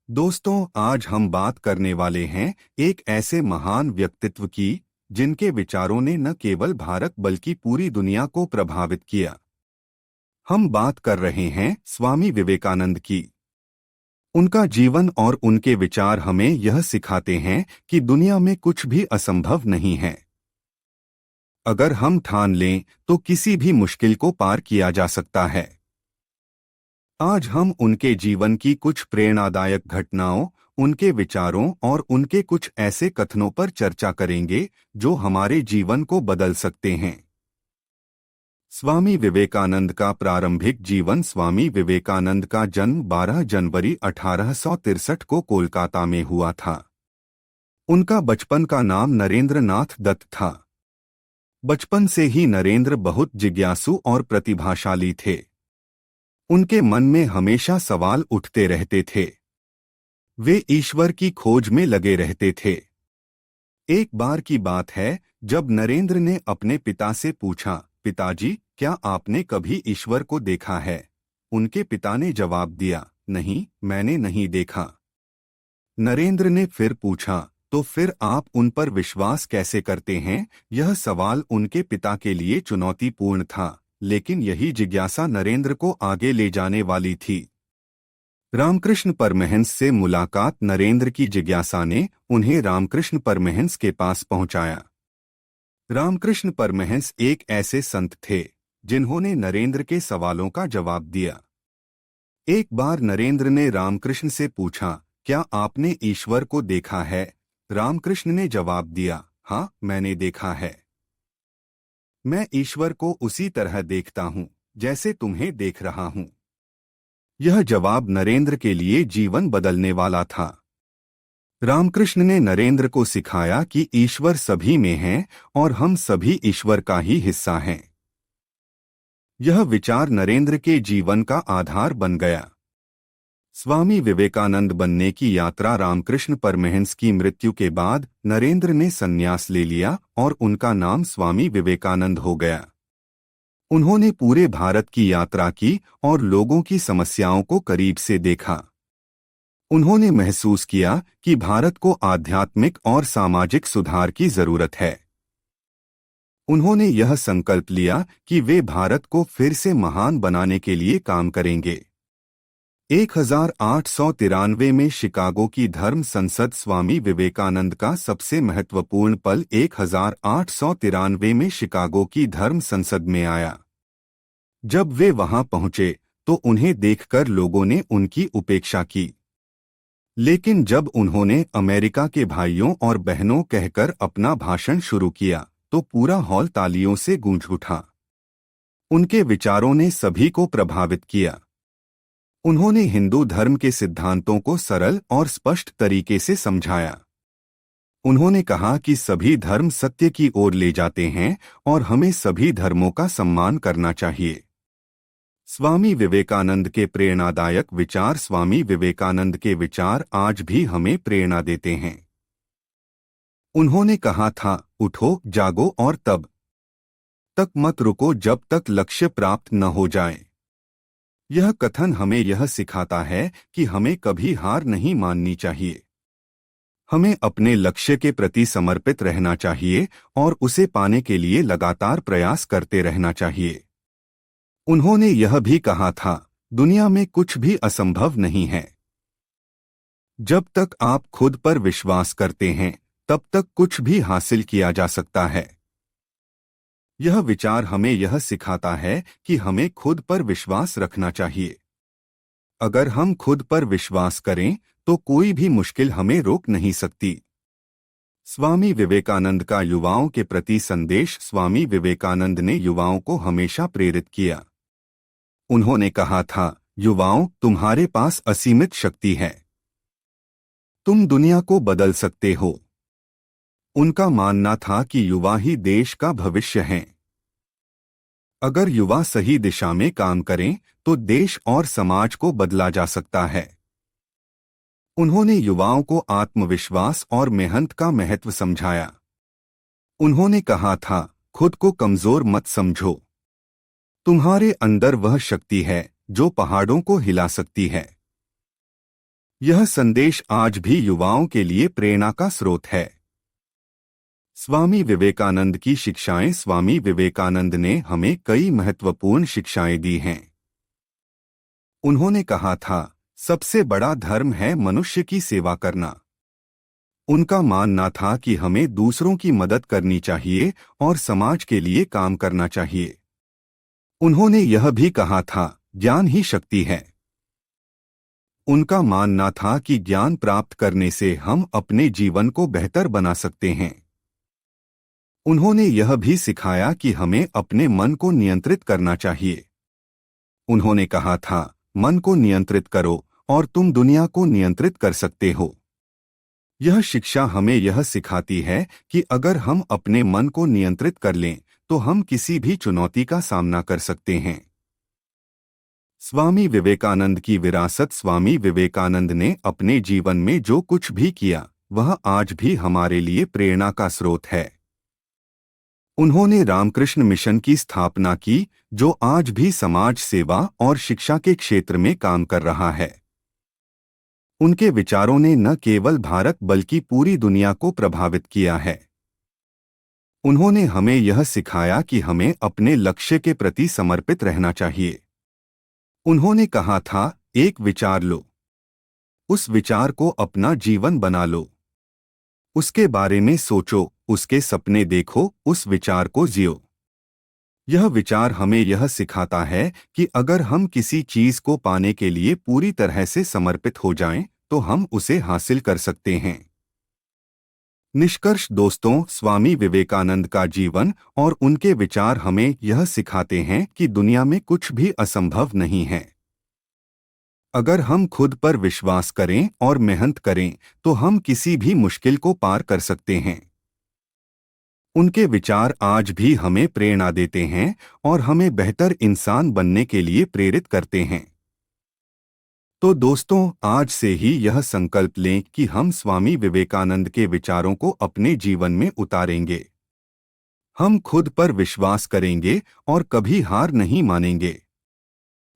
दोस्तों, आज हम बात करने वाले हैं एक ऐसे महान व्यक्तित्व की जिनके विचारों ने न केवल भारत बल्कि पूरी दुनिया को प्रभावित किया। हम बात कर रहे हैं स्वामी विवेकानंद की। उनका जीवन और उनके विचार हमें यह सिखाते हैं कि दुनिया में कुछ भी असंभव नहीं है। अगर हम ठान लें तो किसी भी मुश्किल को पार किया जा सकता है। आज हम उनके जीवन की कुछ प्रेरणादायक घटनाओं, उनके विचारों और उनके कुछ ऐसे कथनों पर चर्चा करेंगे जो हमारे जीवन को बदल सकते हैं। स्वामी विवेकानंद का प्रारंभिक जीवन। स्वामी विवेकानंद का जन्म 12 जनवरी 1863 को कोलकाता में हुआ था। उनका बचपन का नाम नरेंद्र नाथ दत्त था। बचपन से ही नरेंद्र बहुत जिज्ञासु और प्रतिभाशाली थे। उनके मन में हमेशा सवाल उठते रहते थे। वे ईश्वर की खोज में लगे रहते थे। एक बार की बात है जब नरेंद्र ने अपने पिता से पूछा, पिताजी, क्या आपने कभी ईश्वर को देखा है? उनके पिता ने जवाब दिया, नहीं, मैंने नहीं देखा। नरेंद्र ने फिर पूछा, तो फिर आप उन पर विश्वास कैसे करते हैं? यह सवाल उनके पिता के लिए चुनौतीपूर्ण था, लेकिन यही जिज्ञासा नरेंद्र को आगे ले जाने वाली थी। रामकृष्ण परमहंस से मुलाकात। नरेंद्र की जिज्ञासा ने उन्हें रामकृष्ण परमहंस के पास पहुंचाया। रामकृष्ण परमहंस एक ऐसे संत थे जिन्होंने नरेंद्र के सवालों का जवाब दिया। एक बार नरेंद्र ने रामकृष्ण से पूछा, क्या आपने ईश्वर को देखा है? रामकृष्ण ने जवाब दिया, हाँ, मैंने देखा है। मैं ईश्वर को उसी तरह देखता हूं जैसे तुम्हें देख रहा हूं। यह जवाब नरेंद्र के लिए जीवन बदलने वाला था। रामकृष्ण ने नरेंद्र को सिखाया कि ईश्वर सभी में है और हम सभी ईश्वर का ही हिस्सा हैं। यह विचार नरेंद्र के जीवन का आधार बन गया। स्वामी विवेकानंद बनने की यात्रा। रामकृष्ण परमहंस की मृत्यु के बाद नरेंद्र ने संन्यास ले लिया और उनका नाम स्वामी विवेकानंद हो गया। उन्होंने पूरे भारत की यात्रा की और लोगों की समस्याओं को करीब से देखा। उन्होंने महसूस किया कि भारत को आध्यात्मिक और सामाजिक सुधार की जरूरत है। उन्होंने यह संकल्प लिया कि वे भारत को फिर से महान बनाने के लिए काम करेंगे। 1893 में शिकागो की धर्म संसद। स्वामी विवेकानंद का सबसे महत्वपूर्ण पल 1893 में शिकागो की धर्म संसद में आया। जब वे वहां पहुंचे तो उन्हें देखकर लोगों ने उनकी उपेक्षा की, लेकिन जब उन्होंने अमेरिका के भाइयों और बहनों कहकर अपना भाषण शुरू किया तो पूरा हॉल तालियों से गूंज उठा। उनके विचारों ने सभी को प्रभावित किया। उन्होंने हिंदू धर्म के सिद्धांतों को सरल और स्पष्ट तरीके से समझाया। उन्होंने कहा कि सभी धर्म सत्य की ओर ले जाते हैं और हमें सभी धर्मों का सम्मान करना चाहिए। स्वामी विवेकानंद के प्रेरणादायक विचार। स्वामी विवेकानंद के विचार आज भी हमें प्रेरणा देते हैं। उन्होंने कहा था, उठो, जागो और तब तक मत रुको जब तक लक्ष्य प्राप्त न हो जाए। यह कथन हमें यह सिखाता है कि हमें कभी हार नहीं माननी चाहिए। हमें अपने लक्ष्य के प्रति समर्पित रहना चाहिए और उसे पाने के लिए लगातार प्रयास करते रहना चाहिए। उन्होंने यह भी कहा था, दुनिया में कुछ भी असंभव नहीं है। जब तक आप खुद पर विश्वास करते हैं तब तक कुछ भी हासिल किया जा सकता है। यह विचार हमें यह सिखाता है कि हमें खुद पर विश्वास रखना चाहिए। अगर हम खुद पर विश्वास करें तो कोई भी मुश्किल हमें रोक नहीं सकती। स्वामी विवेकानंद का युवाओं के प्रति संदेश। स्वामी विवेकानंद ने युवाओं को हमेशा प्रेरित किया। उन्होंने कहा था, युवाओं, तुम्हारे पास असीमित शक्ति है। तुम दुनिया को बदल सकते हो। उनका मानना था कि युवा ही देश का भविष्य हैं। अगर युवा सही दिशा में काम करें तो देश और समाज को बदला जा सकता है। उन्होंने युवाओं को आत्मविश्वास और मेहनत का महत्व समझाया। उन्होंने कहा था, खुद को कमजोर मत समझो। तुम्हारे अंदर वह शक्ति है जो पहाड़ों को हिला सकती है। यह संदेश आज भी युवाओं के लिए प्रेरणा का स्रोत है। स्वामी विवेकानंद की शिक्षाएं। स्वामी विवेकानंद ने हमें कई महत्वपूर्ण शिक्षाएं दी हैं। उन्होंने कहा था, सबसे बड़ा धर्म है मनुष्य की सेवा करना। उनका मानना था कि हमें दूसरों की मदद करनी चाहिए और समाज के लिए काम करना चाहिए। उन्होंने यह भी कहा था, ज्ञान ही शक्ति है। उनका मानना था कि ज्ञान प्राप्त करने से हम अपने जीवन को बेहतर बना सकते हैं। उन्होंने यह भी सिखाया कि हमें अपने मन को नियंत्रित करना चाहिए। उन्होंने कहा था, मन को नियंत्रित करो और तुम दुनिया को नियंत्रित कर सकते हो। यह शिक्षा हमें यह सिखाती है कि अगर हम अपने मन को नियंत्रित कर लें तो हम किसी भी चुनौती का सामना कर सकते हैं। स्वामी विवेकानंद की विरासत। स्वामी विवेकानंद ने अपने जीवन में जो कुछ भी किया वह आज भी हमारे लिए प्रेरणा का स्रोत है। उन्होंने रामकृष्ण मिशन की स्थापना की, जो आज भी समाज सेवा और शिक्षा के क्षेत्र में काम कर रहा है। उनके विचारों ने न केवल भारत बल्कि पूरी दुनिया को प्रभावित किया है। उन्होंने हमें यह सिखाया कि हमें अपने लक्ष्य के प्रति समर्पित रहना चाहिए। उन्होंने कहा था, एक विचार लो, उस विचार को अपना जीवन बना लो। उसके बारे में सोचो, उसके सपने देखो, उस विचार को जियो। यह विचार हमें यह सिखाता है कि अगर हम किसी चीज को पाने के लिए पूरी तरह से समर्पित हो जाएं, तो हम उसे हासिल कर सकते हैं। निष्कर्ष दोस्तों, स्वामी विवेकानंद का जीवन और उनके विचार हमें यह सिखाते हैं कि दुनिया में कुछ भी असंभव नहीं है। अगर हम खुद पर विश्वास करें और मेहनत करें तो हम किसी भी मुश्किल को पार कर सकते हैं। उनके विचार आज भी हमें प्रेरणा देते हैं और हमें बेहतर इंसान बनने के लिए प्रेरित करते हैं। तो दोस्तों, आज से ही यह संकल्प लें कि हम स्वामी विवेकानंद के विचारों को अपने जीवन में उतारेंगे। हम खुद पर विश्वास करेंगे और कभी हार नहीं मानेंगे,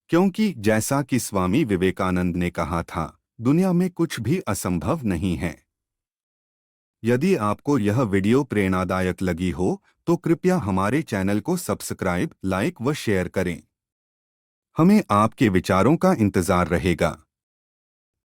क्योंकि जैसा कि स्वामी विवेकानंद ने कहा था, दुनिया में कुछ भी असंभव नहीं है। यदि आपको यह वीडियो प्रेरणादायक लगी हो तो कृपया हमारे चैनल को सब्सक्राइब, लाइक व शेयर करें। हमें आपके विचारों का इंतजार रहेगा।